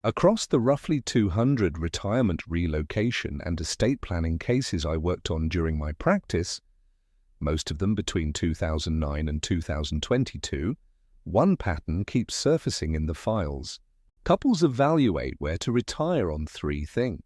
Across the roughly 200 retirement relocation and estate planning cases I worked on during my practice, most of them between 2009 and 2022, one pattern keeps surfacing in the files. Couples evaluate where to retire on three things: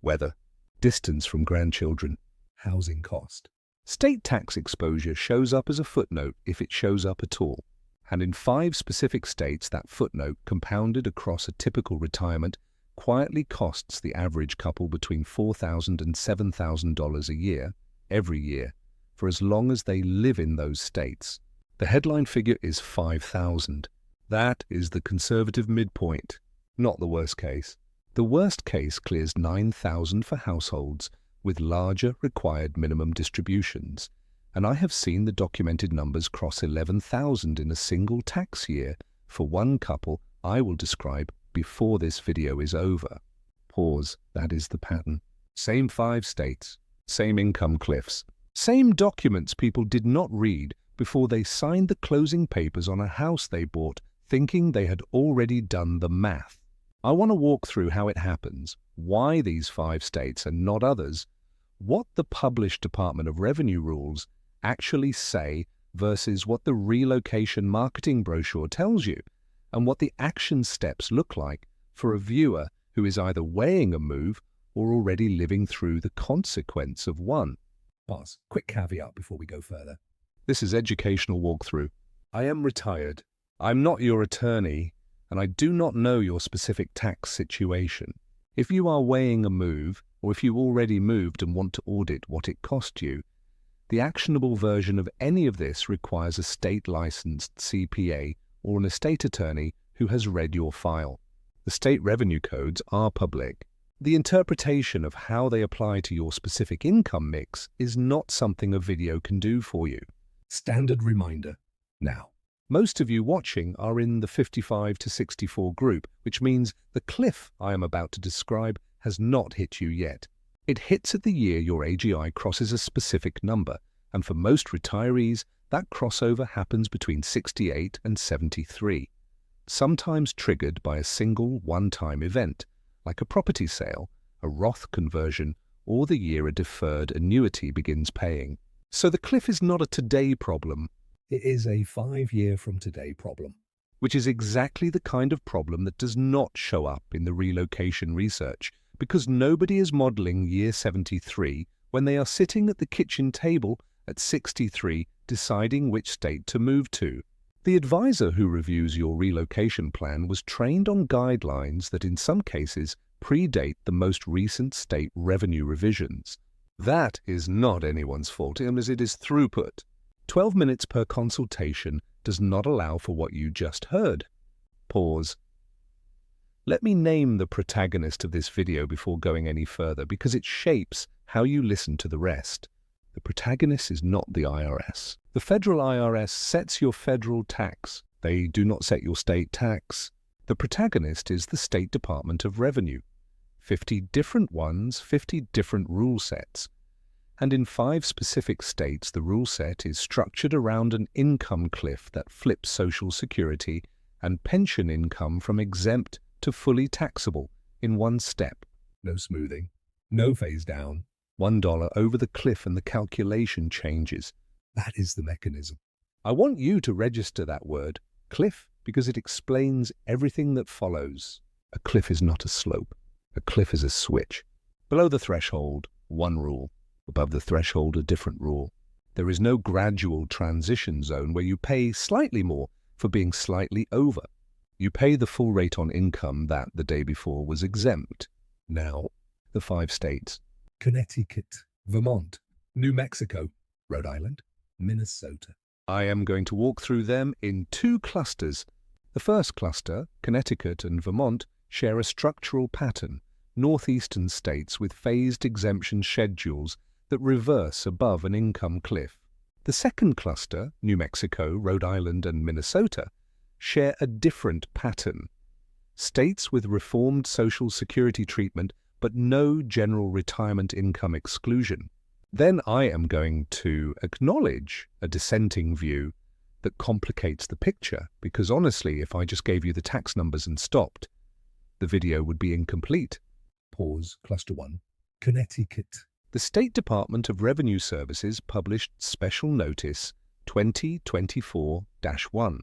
weather, distance from grandchildren, housing cost. State tax exposure shows up as a footnote if it shows up at all. And in 5 specific states, that footnote, compounded across a typical retirement, quietly costs the average couple between $4,000 and $7,000 a year, every year, for as long as they live in those states. The headline figure is $5,000. That is the conservative midpoint, not the worst case. The worst case clears $9,000 for households with larger required minimum distributions, and I have seen the documented numbers cross $11,000 in a single tax year for one couple I will describe before this video is over. Pause. That is the pattern. Same 5 states, same income cliffs, same documents people did not read before they signed the closing papers on a house they bought, thinking they had already done the math. I want to walk through how it happens, why these 5 states and not others, what the published Department of Revenue rules actually say versus what the relocation marketing brochure tells you, and what the action steps look like for a viewer who is either weighing a move or already living through the consequence of one. Pause. Quick caveat before we go further. This is educational walkthrough. I am retired. I'm not your attorney, and I do not know your specific tax situation. If you are weighing a move, or if you already moved and want to audit what it cost you, the actionable version of any of this requires a state-licensed CPA or an estate attorney who has read your file. The state revenue codes are public. The interpretation of how they apply to your specific income mix is not something a video can do for you. Standard reminder. Now, most of you watching are in the 55 to 64 group, which means the cliff I am about to describe has not hit you yet. It hits at the year your AGI crosses a specific number, and for most retirees, that crossover happens between 68 and 73, sometimes triggered by a single one-time event, like a property sale, a Roth conversion, or the year a deferred annuity begins paying. So the cliff is not a today problem. It is a 5-year from today problem, which is exactly the kind of problem that does not show up in the relocation research, because nobody is modeling year 73 when they are sitting at the kitchen table at 63 deciding which state to move to. The advisor who reviews your relocation plan was trained on guidelines that in some cases predate the most recent state revenue revisions. That is not anyone's fault, as it is throughput. 12 minutes per consultation does not allow for what you just heard. Pause. Let me name the protagonist of this video before going any further, because it shapes how you listen to the rest. The protagonist is not the IRS. The federal IRS sets your federal tax. They do not set your state tax. The protagonist is the State Department of Revenue. 50 different ones, 50 different rule sets. And in 5 specific states, the rule set is structured around an income cliff that flips Social Security and pension income from exempt to fully taxable in one step. No smoothing, no phase down. $1 over the cliff and the calculation changes. That is the mechanism. I want you to register that word, cliff, because it explains everything that follows. A cliff is not a slope. A cliff is a switch. Below the threshold, one rule. Above the threshold, a different rule. There is no gradual transition zone where you pay slightly more for being slightly over. You pay the full rate on income that the day before was exempt. Now, the 5 states: Connecticut, Vermont, New Mexico, Rhode Island, Minnesota. I am going to walk through them in 2 clusters. The first cluster, Connecticut and Vermont, share a structural pattern, northeastern states with phased exemption schedules that reverse above an income cliff. The second cluster, New Mexico, Rhode Island, and Minnesota, share a different pattern. States with reformed Social Security treatment but no general retirement income exclusion. Then I am going to acknowledge a dissenting view that complicates the picture, because honestly, if I just gave you the tax numbers and stopped, the video would be incomplete. Pause. Cluster 1. Connecticut. The State Department of Revenue Services published Special Notice 2024-1.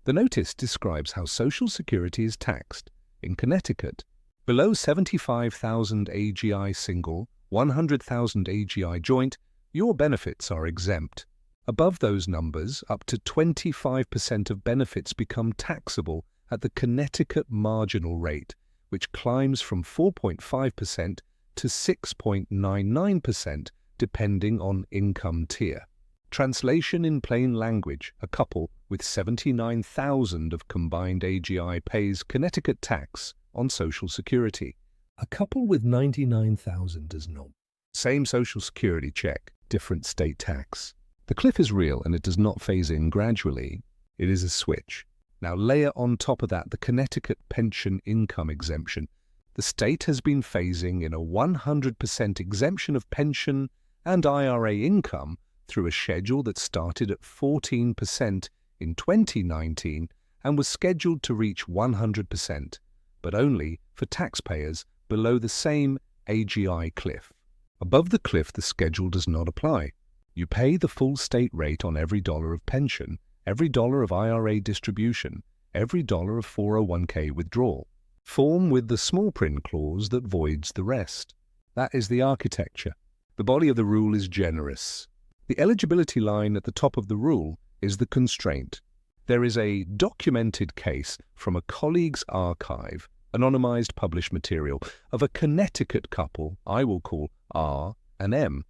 The notice describes how Social Security is taxed in Connecticut. Below 75,000 AGI single, 100,000 AGI joint, your benefits are exempt. Above those numbers, up to 25% of benefits become taxable at the Connecticut marginal rate, which climbs from 4.5% to 6.99% depending on income tier. Translation in plain language: a couple with 79,000 of combined AGI pays Connecticut tax on Social Security. A couple with 99,000 does not. Same Social Security check, different state tax. The cliff is real and it does not phase in gradually. It is a switch. Now layer on top of that the Connecticut pension income exemption. The state has been phasing in a 100% exemption of pension and IRA income through a schedule that started at 14% in 2019 and was scheduled to reach 100%, but only for taxpayers below the same AGI cliff. Above the cliff, the schedule does not apply. You pay the full state rate on every dollar of pension, every dollar of IRA distribution, every dollar of 401k withdrawal. Form with the small print clause that voids the rest. That is the architecture. The body of the rule is generous. The eligibility line at the top of the rule is the constraint. There is a documented case from a colleague's archive, anonymized published material, of a Connecticut couple I will call R and M.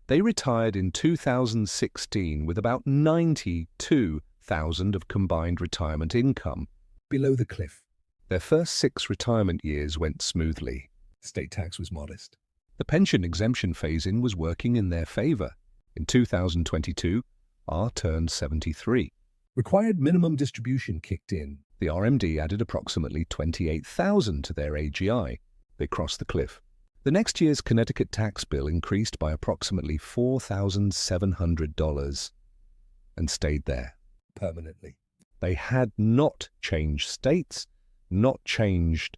They retired in 2016 with about 92,000 of combined retirement income. Below the cliff. Their first 6 retirement years went smoothly. State tax was modest. The pension exemption phase-in was working in their favor. In 2022, R turned 73. Required minimum distribution kicked in. The RMD added approximately 28,000 to their AGI. They crossed the cliff. The next year's Connecticut tax bill increased by approximately $4,700 and stayed there permanently. They had not changed states, not changed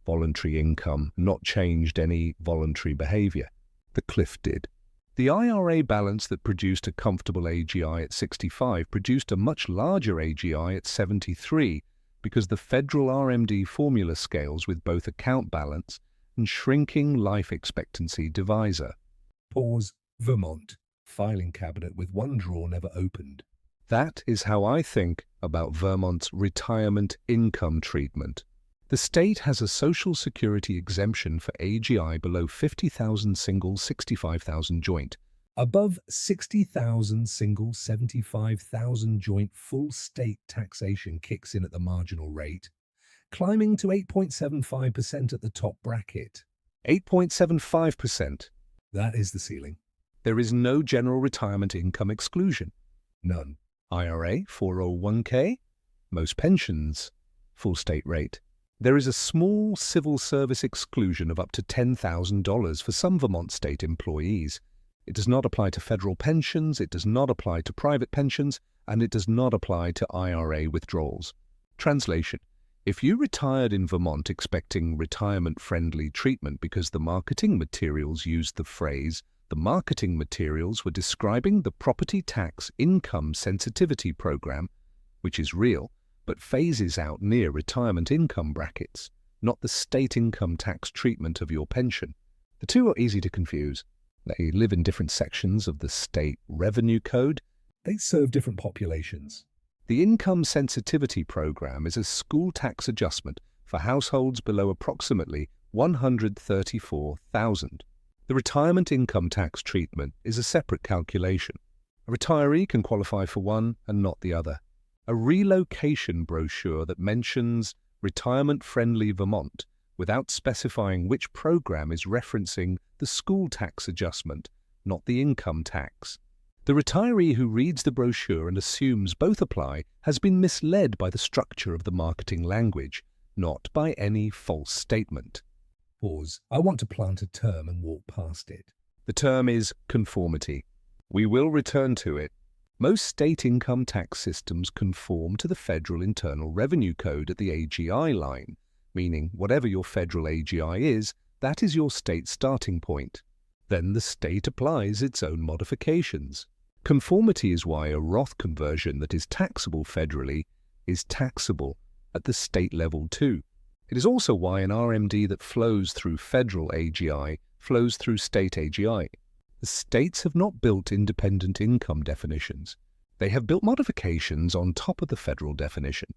voluntary income, not changed any voluntary behavior. The cliff did. The IRA balance that produced a comfortable AGI at 65 produced a much larger AGI at 73 because the federal RMD formula scales with both account balance and shrinking life expectancy divisor. Pause. Vermont. Filing cabinet with one drawer never opened. That is how I think about Vermont's retirement income treatment. The state has a Social Security exemption for AGI below 50,000 single, 65,000 joint. Above 60,000 single, 75,000 joint, full state taxation kicks in at the marginal rate, climbing to 8.75% at the top bracket. 8.75%. That is the ceiling. There is no general retirement income exclusion. None. IRA, 401k, most pensions, full state rate. There is a small civil service exclusion of up to $10,000 for some Vermont state employees. It does not apply to federal pensions, it does not apply to private pensions, and it does not apply to IRA withdrawals. Translation: if you retired in Vermont expecting retirement-friendly treatment because the marketing materials used the phrase, the marketing materials were describing the property tax income sensitivity program, which is real, but phases out near retirement income brackets, not the state income tax treatment of your pension. The two are easy to confuse. They live in different sections of the state revenue code. They serve different populations. The income sensitivity program is a school tax adjustment for households below approximately $134,000. The retirement income tax treatment is a separate calculation. A retiree can qualify for one and not the other. A relocation brochure that mentions retirement-friendly Vermont without specifying which program is referencing the school tax adjustment, not the income tax. The retiree who reads the brochure and assumes both apply has been misled by the structure of the marketing language, not by any false statement. Pause. I want to plant a term and walk past it. The term is conformity. We will return to it. Most state income tax systems conform to the Federal Internal Revenue Code at the AGI line, meaning whatever your federal AGI is, that is your state starting point. Then the state applies its own modifications. Conformity is why a Roth conversion that is taxable federally is taxable at the state level too. It is also why an RMD that flows through federal AGI flows through state AGI. The states have not built independent income definitions. They have built modifications on top of the federal definition.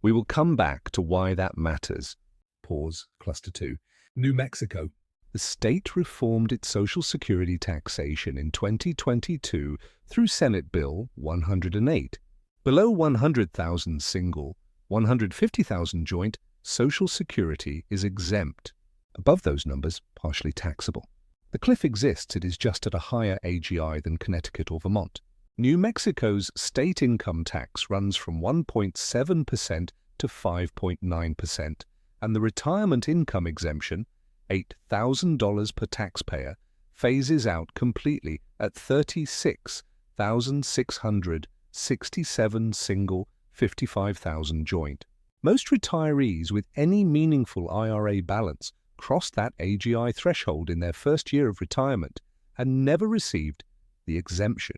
We will come back to why that matters. Pause. Cluster 2. New Mexico. The state reformed its Social Security taxation in 2022 through Senate Bill 108. Below 100,000 single, 150,000 joint, Social Security is exempt. Above those numbers, partially taxable. The cliff exists, it is just at a higher AGI than Connecticut or Vermont. New Mexico's state income tax runs from 1.7% to 5.9%, and the retirement income exemption, $8,000 per taxpayer, phases out completely at 36,667 single, 55,000 joint. Most retirees with any meaningful IRA balance cross that AGI threshold in their first year of retirement and never received the exemption.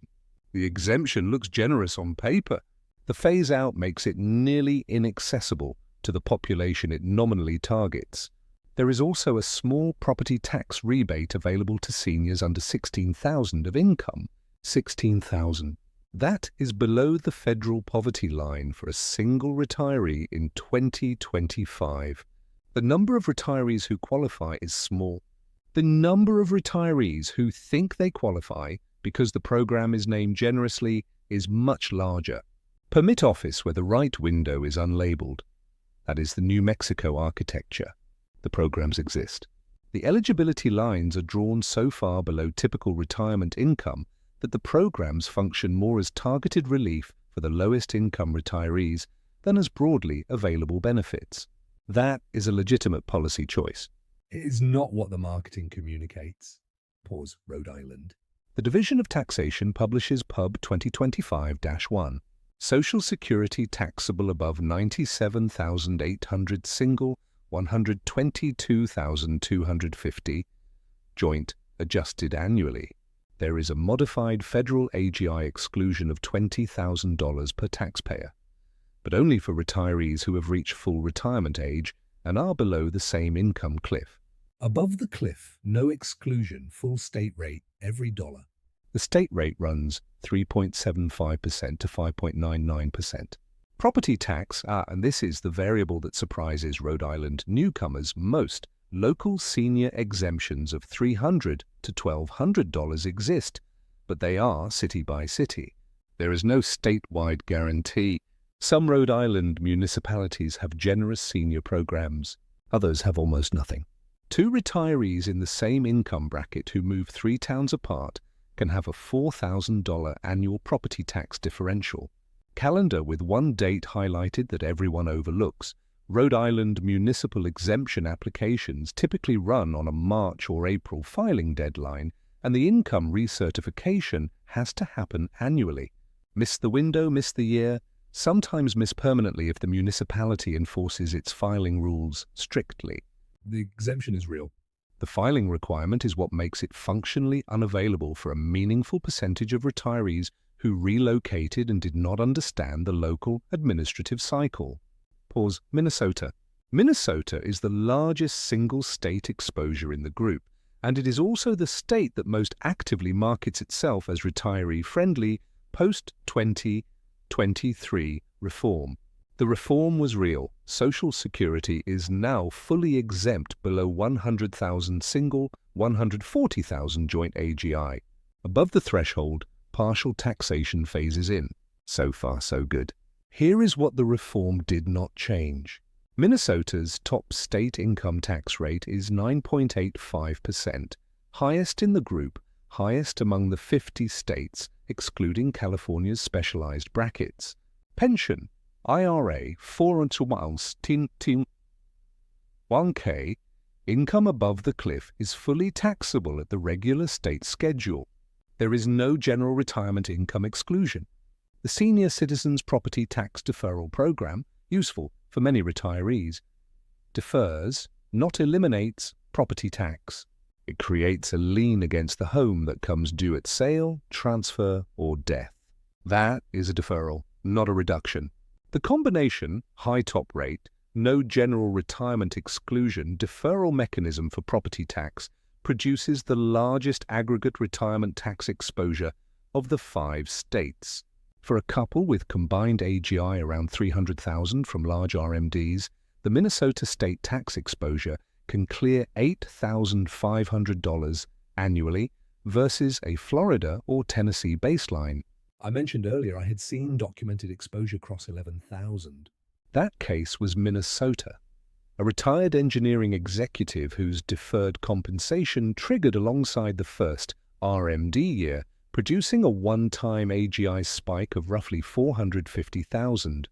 The exemption looks generous on paper. The phase-out makes it nearly inaccessible to the population it nominally targets. There is also a small property tax rebate available to seniors under $16,000 of income. $16,000. That is below the federal poverty line for a single retiree in 2025. The number of retirees who qualify is small. The number of retirees who think they qualify because the program is named generously is much larger. Permit office where the right window is unlabeled. That is the New Mexico architecture. The programs exist. The eligibility lines are drawn so far below typical retirement income that the programs function more as targeted relief for the lowest income retirees than as broadly available benefits. That is a legitimate policy choice. It is not what the marketing communicates. Pause. Rhode Island. The Division of Taxation publishes Pub 2025-1. Social Security taxable above 97,800 single, 122,250 joint adjusted annually. There is a modified federal AGI exclusion of $20,000 per taxpayer, but only for retirees who have reached full retirement age and are below the same income cliff. Above the cliff, no exclusion, full state rate, every dollar. The state rate runs 3.75% to 5.99%. Property tax, and this is the variable that surprises Rhode Island newcomers most, local senior exemptions of $300 to $1,200 exist, but they are city by city. There is no statewide guarantee. Some Rhode Island municipalities have generous senior programs. Others have almost nothing. Two retirees in the same income bracket who move 3 towns apart can have a $4,000 annual property tax differential. Calendar with one date highlighted that everyone overlooks. Rhode Island municipal exemption applications typically run on a March or April filing deadline, and the income recertification has to happen annually. Miss the window, miss the year, sometimes miss permanently if the municipality enforces its filing rules strictly. The exemption is real. The filing requirement is what makes it functionally unavailable for a meaningful percentage of retirees who relocated and did not understand the local administrative cycle. Pause. Minnesota. Minnesota is the largest single state exposure in the group, and it is also the state that most actively markets itself as retiree-friendly post-2023 reform. The reform was real. Social Security is now fully exempt below 100,000 single, 140,000 joint AGI. Above the threshold, partial taxation phases in. So far, so good. Here is what the reform did not change. Minnesota's top state income tax rate is 9.85%, highest in the group, highest among the 50 states, excluding California's specialized brackets. Pension, IRA, 401k, income above the cliff is fully taxable at the regular state schedule. There is no general retirement income exclusion. The Senior Citizens Property Tax Deferral Program, useful for many retirees, defers, not eliminates, property tax. It creates a lien against the home that comes due at sale, transfer, or death. That is a deferral, not a reduction. The combination, high top rate, no general retirement exclusion deferral mechanism for property tax produces the largest aggregate retirement tax exposure of the 5 states. For a couple with combined AGI around $300,000 from large RMDs, the Minnesota state tax exposure can clear $8,500 annually versus a Florida or Tennessee baseline. I mentioned earlier I had seen documented exposure cross 11,000. That case was Minnesota, a retired engineering executive whose deferred compensation triggered alongside the first RMD year, producing a one-time AGI spike of roughly $450,000.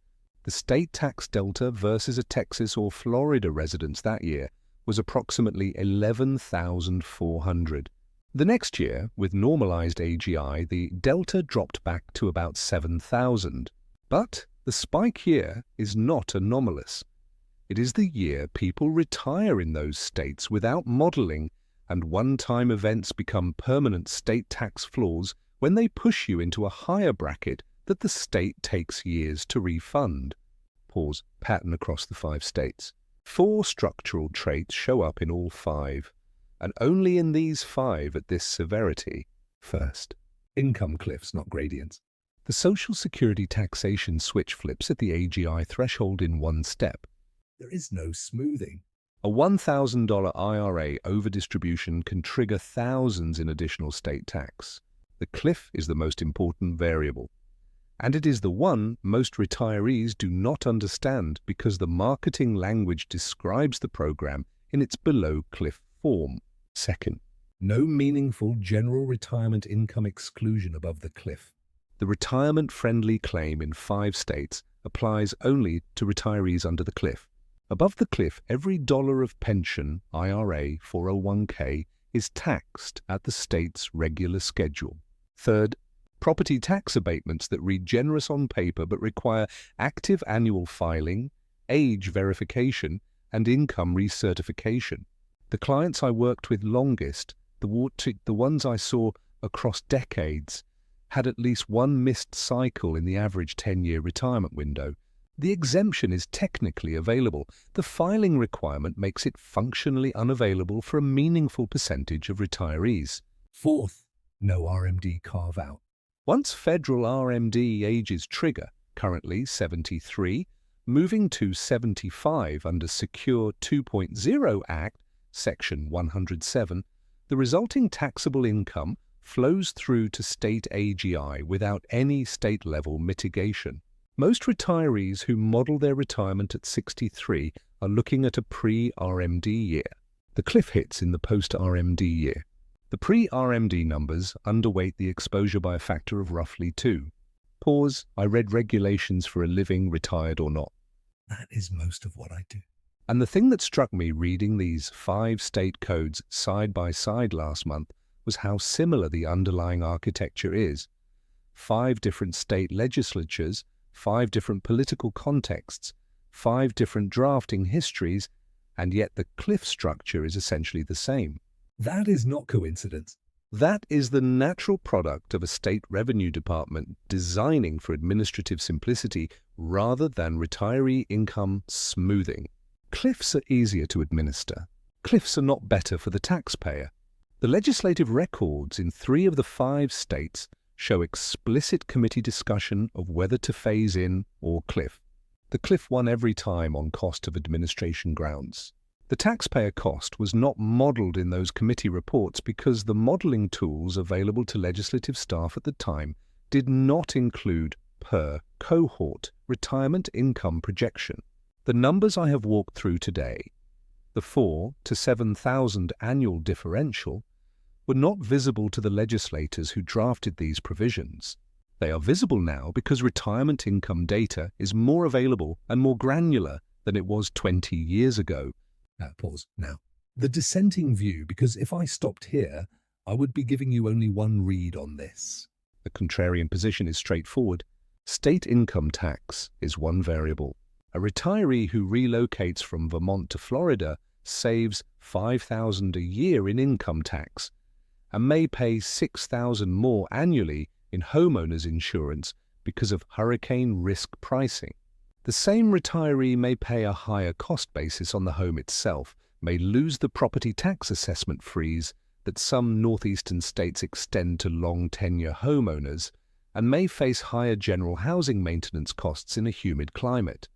The state tax delta versus a Texas or Florida residence that year was approximately $11,400. The next year, with normalized AGI, the delta dropped back to about $7,000. But the spike year is not anomalous. It is the year people retire in those states without modeling, and one-time events become permanent state tax flaws when they push you into a higher bracket that the state takes years to refund. Pause. Pattern across the 5 states. 4 structural traits show up in all 5, and only in these 5 at this severity. First, Income cliffs, not gradients. the Social Security taxation switch flips at the AGI threshold in one step. There is no smoothing. A $1,000 IRA overdistribution can trigger thousands in additional state tax. The cliff is the most important variable. And it is the one most retirees do not understand because the marketing language describes the program in its below-cliff form. Second, No meaningful general retirement income exclusion above the cliff. the retirement-friendly claim in 5 states applies only to retirees under the cliff. Above the cliff, every dollar of pension, IRA, 401k is taxed at the state's regular schedule. Third, property tax abatements that read generous on paper but require active annual filing, age verification, and income recertification. The clients I worked with longest, the ones I saw across decades, had at least one missed cycle in the average 10-year retirement window. The exemption is technically available. The filing requirement makes it functionally unavailable for a meaningful percentage of retirees. Fourth, no RMD carve-out. Once federal RMD ages trigger, currently 73, moving to 75 under Secure 2.0 Act, Section 107, the resulting taxable income flows through to state AGI without any state-level mitigation. Most retirees who model their retirement at 63 are looking at a pre-RMD year. The cliff hits in the post-RMD year. The pre-RMD numbers underweight the exposure by a factor of roughly 2. Pause. I read regulations for a living, retired or not. That is most of what I do. And the thing that struck me reading these 5 state codes side by side last month was how similar the underlying architecture is. 5 different state legislatures, 5 different political contexts, 5 different drafting histories, and yet the cliff structure is essentially the same. That is not coincidence. That is the natural product of a state revenue department designing for administrative simplicity rather than retiree income smoothing. Cliffs are easier to administer. Cliffs are not better for the taxpayer. The legislative records in 3 of the 5 states show explicit committee discussion of whether to phase in or cliff. The cliff won every time on cost of administration grounds. The taxpayer cost was not modeled in those committee reports because the modeling tools available to legislative staff at the time did not include per cohort retirement income projection. The numbers I have walked through today, the 4 to 7,000 annual differential, were not visible to the legislators who drafted these provisions. They are visible now because retirement income data is more available and more granular than it was 20 years ago. Pause now. The dissenting view, because if I stopped here, I would be giving you only one read on this. The contrarian position is straightforward. State income tax is one variable. A retiree who relocates from Vermont to Florida saves $5,000 a year in income tax and may pay $6,000 more annually in homeowners insurance because of hurricane risk pricing. The same retiree may pay a higher cost basis on the home itself, may lose the property tax assessment freeze that some northeastern states extend to long-tenure homeowners, and may face higher general housing maintenance costs in a humid climate.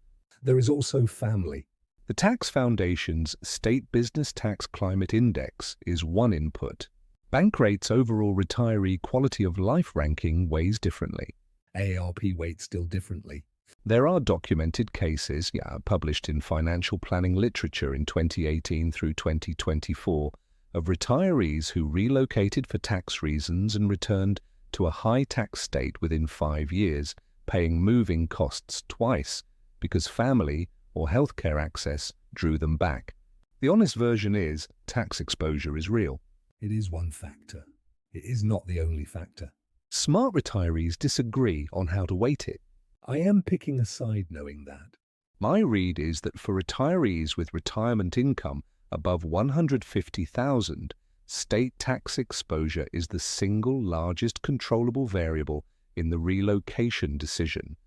There is also family. The Tax Foundation's State Business Tax Climate Index is one input. Bankrate's overall retiree quality of life ranking weighs differently. AARP weights still differently. There are documented cases, published in financial planning literature in 2018 through 2024, of retirees who relocated for tax reasons and returned to a high-tax state within 5 years, paying moving costs twice because family or healthcare access drew them back. The honest version is tax exposure is real. It is one factor. It is not the only factor. Smart retirees disagree on how to weight it. I am picking a side knowing that. My read is that for retirees with retirement income above $150,000, state tax exposure is the single largest controllable variable in the relocation decision.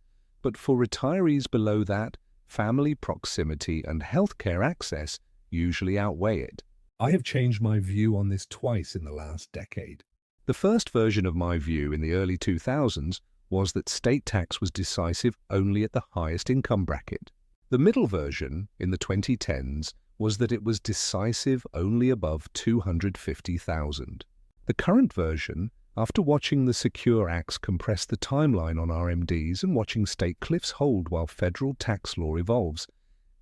But for retirees below that, family proximity and healthcare access usually outweigh it. I have changed my view on this twice in the last decade. The first version of my view in the early 2000s was that state tax was decisive only at the highest income bracket. The middle version, in the 2010s, was that it was decisive only above $250,000. The current version, after watching the Secure Acts compress the timeline on RMDs and watching state cliffs hold while federal tax law evolves,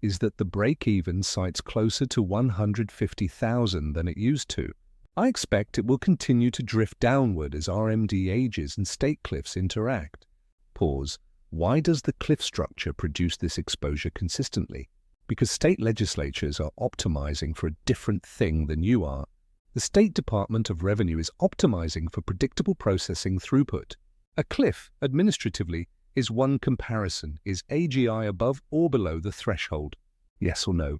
is that the break-even sites closer to $150,000 than it used to. I expect it will continue to drift downward as RMD ages and state cliffs interact. Pause. Why does the cliff structure produce this exposure consistently? Because state legislatures are optimizing for a different thing than you are. The State Department of Revenue is optimizing for predictable processing throughput. A cliff, administratively, is one comparison. Is AGI above or below the threshold? Yes or no?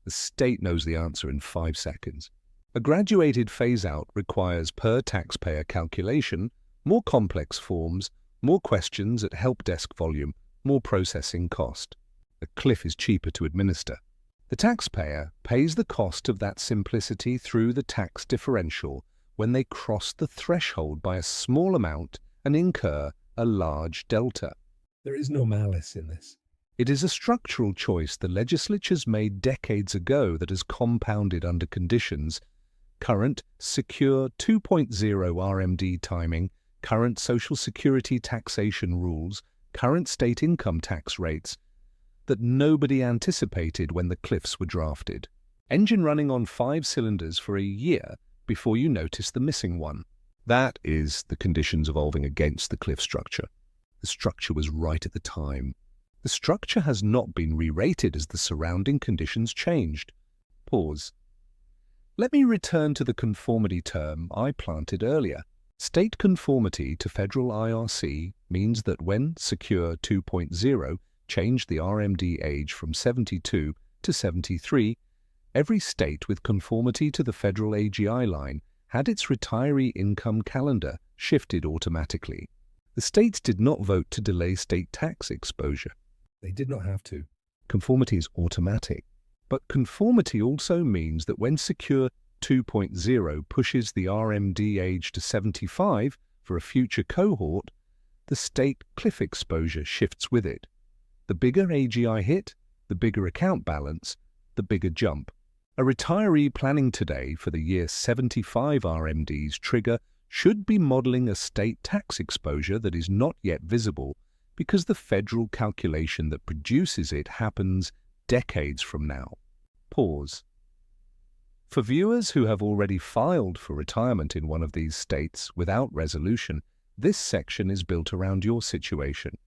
The state knows the answer in 5 seconds. A graduated phase-out requires per taxpayer calculation, more complex forms, more questions at help desk volume, more processing cost. A cliff is cheaper to administer. The taxpayer pays the cost of that simplicity through the tax differential when they cross the threshold by a small amount and incur a large delta. There is no malice in this. It is a structural choice the legislatures made decades ago that has compounded under conditions: current Secure 2.0 RMD timing, current Social Security taxation rules, current state income tax rates, that nobody anticipated when the cliffs were drafted. Engine running on 5 cylinders for a year before you notice the missing one. That is the conditions evolving against the cliff structure. The structure was right at the time. The structure has not been re-rated as the surrounding conditions changed. Pause. Let me return to the conformity term I planted earlier. State conformity to federal IRC means that when Secure 2.0 changed the RMD age from 72 to 73, every state with conformity to the federal AGI line had its retiree income calendar shifted automatically. The states did not vote to delay state tax exposure. They did not have to. Conformity is automatic. But conformity also means that when Secure 2.0 pushes the RMD age to 75 for a future cohort, the state cliff exposure shifts with it. The bigger AGI hit, the bigger account balance, the bigger jump. A retiree planning today for the year 75 RMDs trigger should be modeling a state tax exposure that is not yet visible because the federal calculation that produces it happens decades from now. Pause. For viewers who have already filed for retirement in one of these states without resolution, this section is built around your situation.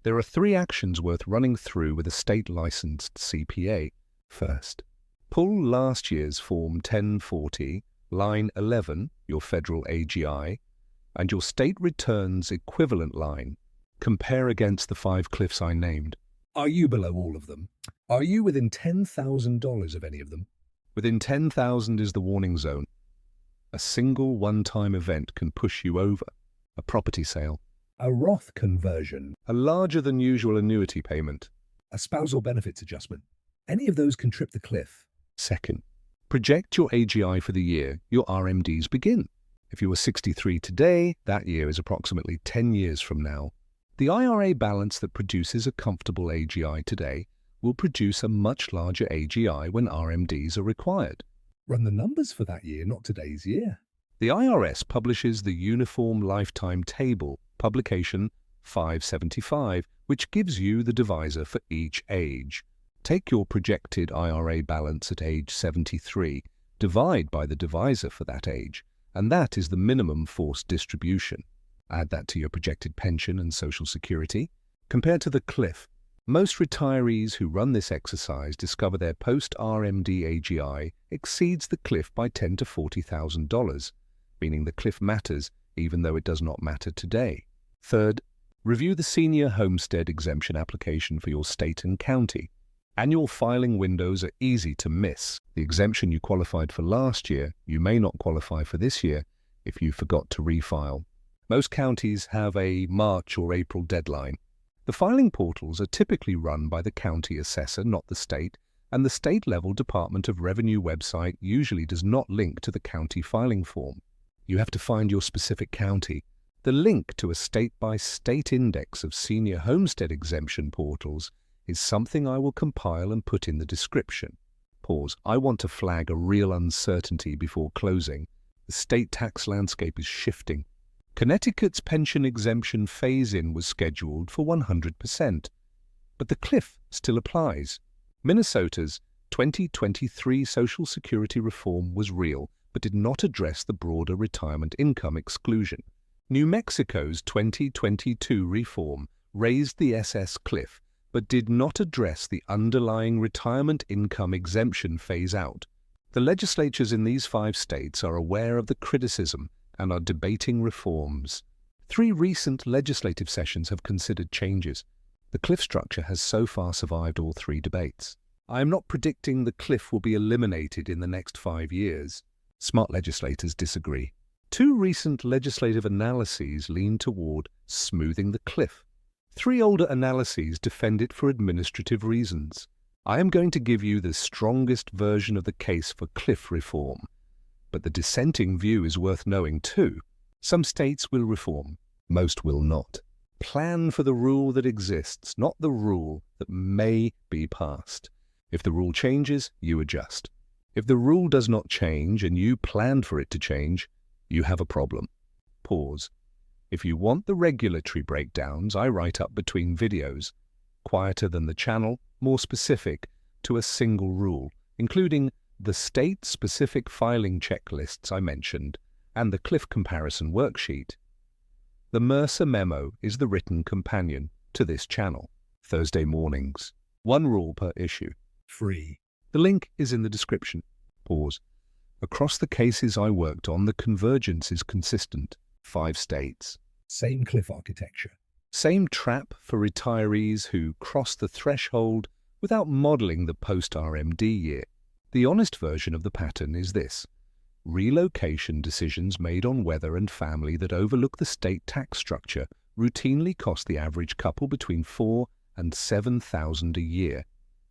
There are 3 actions worth running through with a state-licensed CPA. First, pull last year's Form 1040, line 11, your federal AGI, and your state returns equivalent line. Compare against the 5 cliffs I named. Are you below all of them? Are you within $10,000 of any of them? Within 10,000 is the warning zone. A single one-time event can push you over. A property sale. A Roth conversion. A larger than usual annuity payment. A spousal benefits adjustment. Any of those can trip the cliff. Second, project your AGI for the year your RMDs begin. If you were 63 today, that year is approximately 10 years from now. The IRA balance that produces a comfortable AGI today will produce a much larger AGI when RMDs are required. Run the numbers for that year, not today's year. The IRS publishes the Uniform Lifetime Table, publication 575, which gives you the divisor for each age. Take your projected IRA balance at age 73, divide by the divisor for that age, and that is the minimum forced distribution. Add that to your projected pension and Social Security. Compared to the cliff, most retirees who run this exercise discover their post-RMD AGI exceeds the cliff by $10,000 to $40,000, meaning the cliff matters even though it does not matter today. Third, review the senior homestead exemption application for your state and county. Annual filing windows are easy to miss. The exemption you qualified for last year, you may not qualify for this year if you forgot to refile. Most counties have a March or April deadline. The filing portals are typically run by the county assessor, not the state, and the state-level Department of Revenue website usually does not link to the county filing form. You have to find your specific county. The link to a state-by-state index of senior homestead exemption portals is something I will compile and put in the description. Pause. I want to flag a real uncertainty before closing. The state tax landscape is shifting. Connecticut's pension exemption phase-in was scheduled for 100%, but the cliff still applies. Minnesota's 2023 Social Security reform was real, but did not address the broader retirement income exclusion. New Mexico's 2022 reform raised the SS cliff, but did not address the underlying retirement income exemption phase-out. The legislatures in these 5 states are aware of the criticism and are debating reforms. 3 recent legislative sessions have considered changes. The cliff structure has so far survived all 3 debates. I am not predicting the cliff will be eliminated in the next 5 years. Smart legislators disagree. 2 recent legislative analyses lean toward smoothing the cliff. 3 older analyses defend it for administrative reasons. I am going to give you the strongest version of the case for cliff reform. But the dissenting view is worth knowing too. Some states will reform, most will not. Plan for the rule that exists, not the rule that may be passed. If the rule changes, you adjust. If the rule does not change and you planned for it to change, you have a problem. Pause. If you want the regulatory breakdowns, I write up between videos, quieter than the channel, more specific to a single rule, including the state-specific filing checklists I mentioned, and the cliff comparison worksheet. The Mercer memo is the written companion to this channel. Thursday mornings. 1 rule per issue. Free. The link is in the description. Pause. Across the cases I worked on, the convergence is consistent. 5 states. Same cliff architecture. Same trap for retirees who cross the threshold without modeling the post-RMD year. The honest version of the pattern is this. Relocation decisions made on weather and family that overlook the state tax structure routinely cost the average couple between $4,000 and $7,000 a year,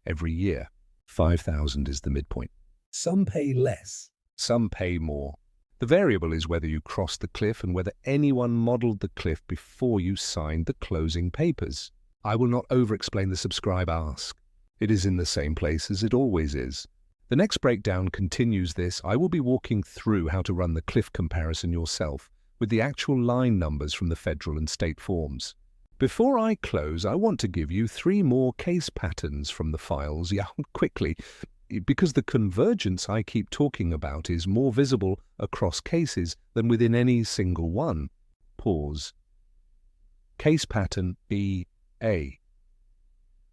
every year. $5,000 is the midpoint. Some pay less. Some pay more. The variable is whether you crossed the cliff and whether anyone modeled the cliff before you signed the closing papers. I will not over-explain the subscribe ask. It is in the same place as it always is. The next breakdown continues this. I will be walking through how to run the cliff comparison yourself with the actual line numbers from the federal and state forms. Before I close, I want to give you 3 more case patterns from the files, quickly, because the convergence I keep talking about is more visible across cases than within any single one. Pause. Case pattern B-A.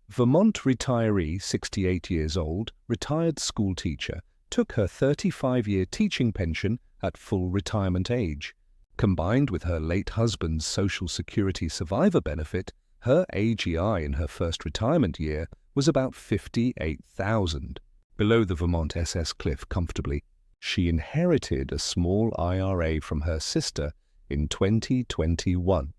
Vermont retiree, 68 years old, retired school teacher, took her 35-year teaching pension at full retirement age. Combined with her late husband's Social Security survivor benefit, Her AGI in her first retirement year was about 58,000, below the Vermont SS cliff comfortably. She inherited a small IRA from her sister in 2021,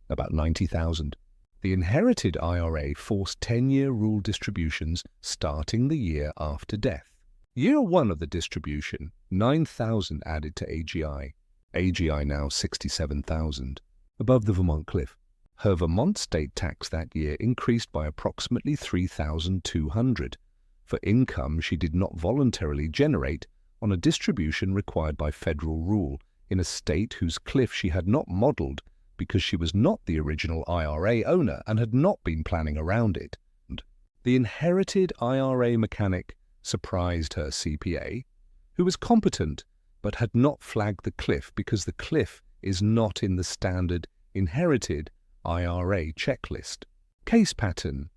about 90,000. The inherited IRA forced 10-year rule distributions starting the year after death. Year 1 of the distribution, 9,000 added to AGI. AGI now 67,000, above the Vermont cliff. Her Vermont state tax that year increased by approximately 3,200 for income she did not voluntarily generate on a distribution required by federal rule in a state whose cliff she had not modeled because she was not the original IRA owner and had not been planning around it. The inherited IRA mechanic surprised her CPA, who was competent but had not flagged the cliff because the cliff is not in the standard inherited IRA checklist. Case pattern.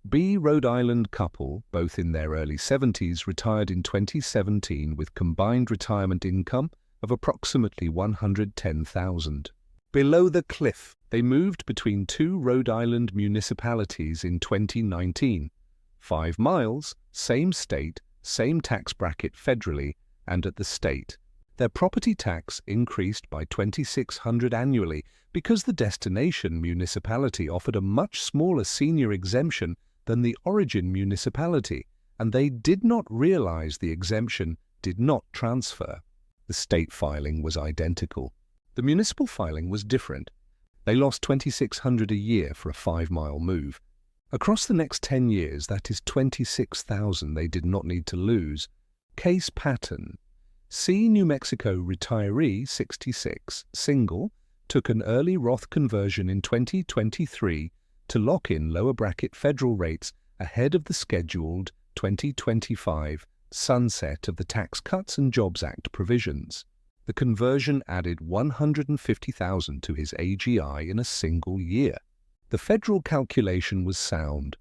B. Rhode Island couple, both in their early 70s, retired in 2017 with combined retirement income of approximately $110,000. Below the cliff, they moved between 2 Rhode Island municipalities in 2019. 5 miles, same state, same tax bracket federally and at the state. Their property tax increased by $2,600 annually because the destination municipality offered a much smaller senior exemption than the origin municipality, and they did not realize the exemption did not transfer. The state filing was identical. The municipal filing was different. They lost $2,600 a year for a 5-mile move. Across the next 10 years, that is $26,000 they did not need to lose. Case pattern. C. New Mexico retiree, 66, single, took an early Roth conversion in 2023 to lock in lower bracket federal rates ahead of the scheduled 2025 sunset of the Tax Cuts and Jobs Act provisions. The conversion added $150,000 to his AGI in a single year. The federal calculation was sound.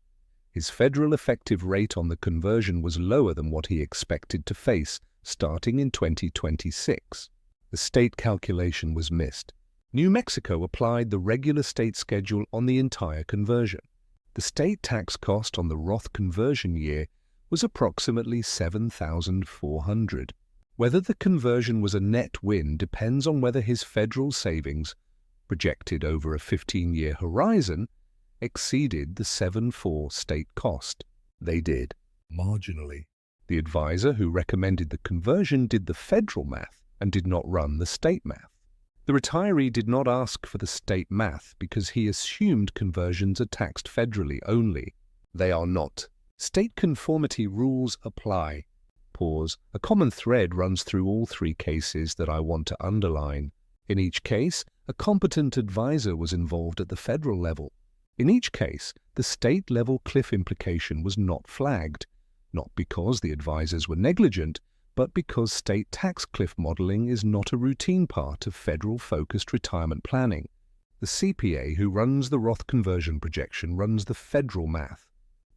His federal effective rate on the conversion was lower than what he expected to face starting in 2026. The state calculation was missed. New Mexico applied the regular state schedule on the entire conversion. The state tax cost on the Roth conversion year was approximately $7,400. Whether the conversion was a net win depends on whether his federal savings, projected over a 15-year horizon, exceeded the 7,400 state cost. They did. Marginally. The advisor who recommended the conversion did the federal math and did not run the state math. The retiree did not ask for the state math because he assumed conversions are taxed federally only. They are not. State conformity rules apply. Pause. A common thread runs through all 3 cases that I want to underline. In each case, a competent advisor was involved at the federal level. In each case, the state-level cliff implication was not flagged, not because the advisors were negligent, but because state tax cliff modeling is not a routine part of federal-focused retirement planning. The CPA who runs the Roth conversion projection runs the federal math.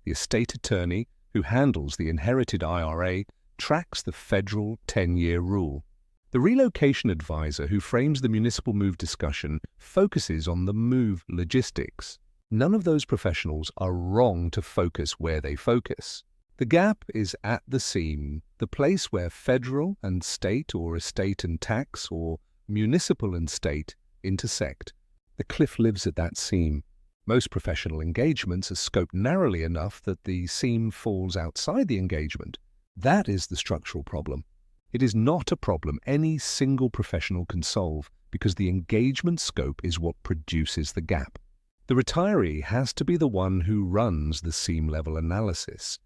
The estate attorney who handles the inherited IRA tracks the federal 10-year rule. The relocation advisor who frames the municipal move discussion focuses on the move logistics. None of those professionals are wrong to focus where they focus. The gap is at the seam, the place where federal and state or estate and tax or municipal and state intersect. The cliff lives at that seam. Most professional engagements are scoped narrowly enough that the seam falls outside the engagement. That is the structural problem. It is not a problem any single professional can solve because the engagement scope is what produces the gap. The retiree has to be the one who runs the seam-level analysis,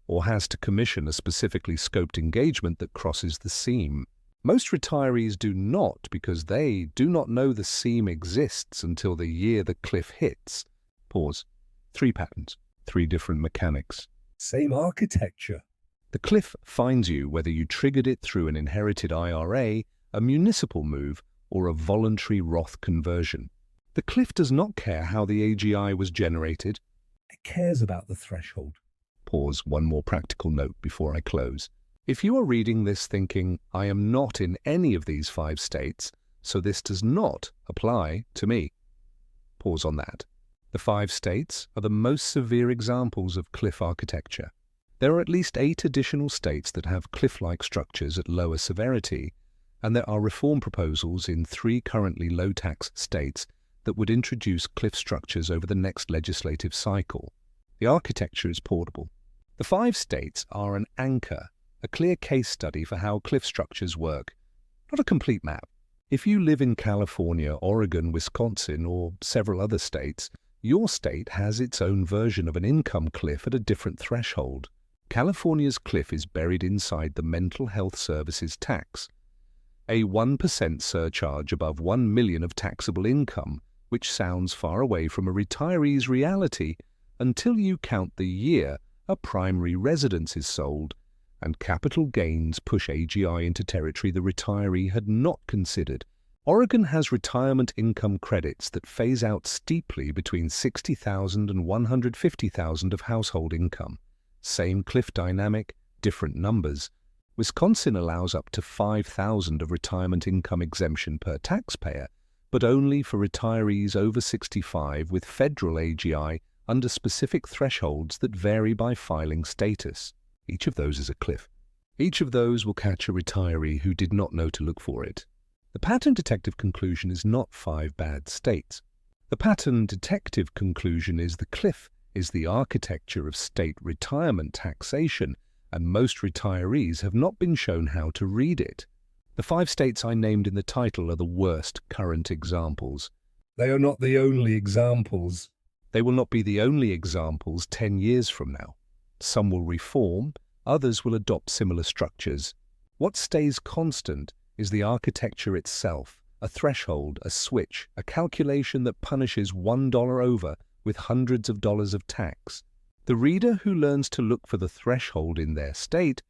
or has to commission a specifically scoped engagement that crosses the seam. Most retirees do not because they do not know the seam exists until the year the cliff hits. Pause. 3 patterns, 3 different mechanics. Same architecture. The cliff finds you whether you triggered it through an inherited IRA, a municipal move, or a voluntary Roth conversion. The cliff does not care how the AGI was generated. It cares about the threshold. Pause. One more practical note before I close. If you are reading this thinking, I am not in any of these 5 states, so this does not apply to me. Pause on that. The 5 states are the most severe examples of cliff architecture. There are at least 8 additional states that have cliff-like structures at lower severity, and there are reform proposals in 3 currently low-tax states that would introduce cliff structures over the next legislative cycle. The architecture is portable. The 5 states are an anchor, a clear case study for how cliff structures work, not a complete map. If you live in California, Oregon, Wisconsin, or several other states, your state has its own version of an income cliff at a different threshold. California's cliff is buried inside the mental health services tax, a 1% surcharge above $1 million of taxable income, which sounds far away from a retiree's reality until you count the year a primary residence is sold, and capital gains push AGI into territory the retiree had not considered. Oregon has retirement income credits that phase out steeply between $60,000 and $150,000 of household income. Same cliff dynamic, different numbers. Wisconsin allows up to $5,000 of retirement income exemption per taxpayer, but only for retirees over 65 with federal AGI under specific thresholds that vary by filing status. Each of those is a cliff. Each of those will catch a retiree who did not know to look for it. The pattern detective conclusion is not 5 bad states. The pattern detective conclusion is the cliff is the architecture of state retirement taxation, and most retirees have not been shown how to read it. The 5 states I named in the title are the worst current examples. They are not the only examples. They will not be the only examples 10 years from now. Some will reform, others will adopt similar structures. What stays constant is the architecture itself, a threshold, a switch, a calculation that punishes $1 over with hundreds of dollars of tax. The reader who learns to look for the threshold in their state,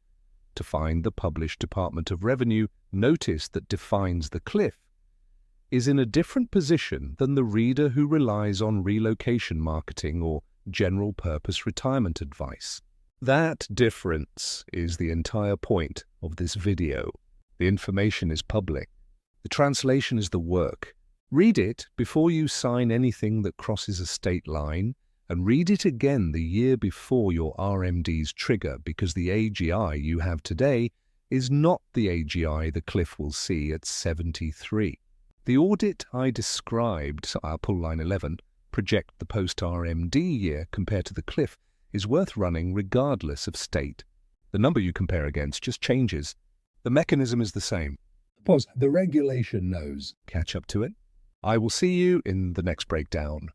to find the published Department of Revenue notice that defines the cliff, is in a different position than the reader who relies on relocation marketing or general-purpose retirement advice. That difference is the entire point of this video. The information is public. The translation is the work. Read it before you sign anything that crosses a state line, and read it again the year before your RMDs trigger, because the AGI you have today is not the AGI the cliff will see at 73. The audit I described, so I'll pull line 11, project the post-RMD year compared to the cliff, is worth running regardless of state. The number you compare against just changes. The mechanism is the same. Pause. The regulation knows. Catch up to it. I will see you in the next breakdown.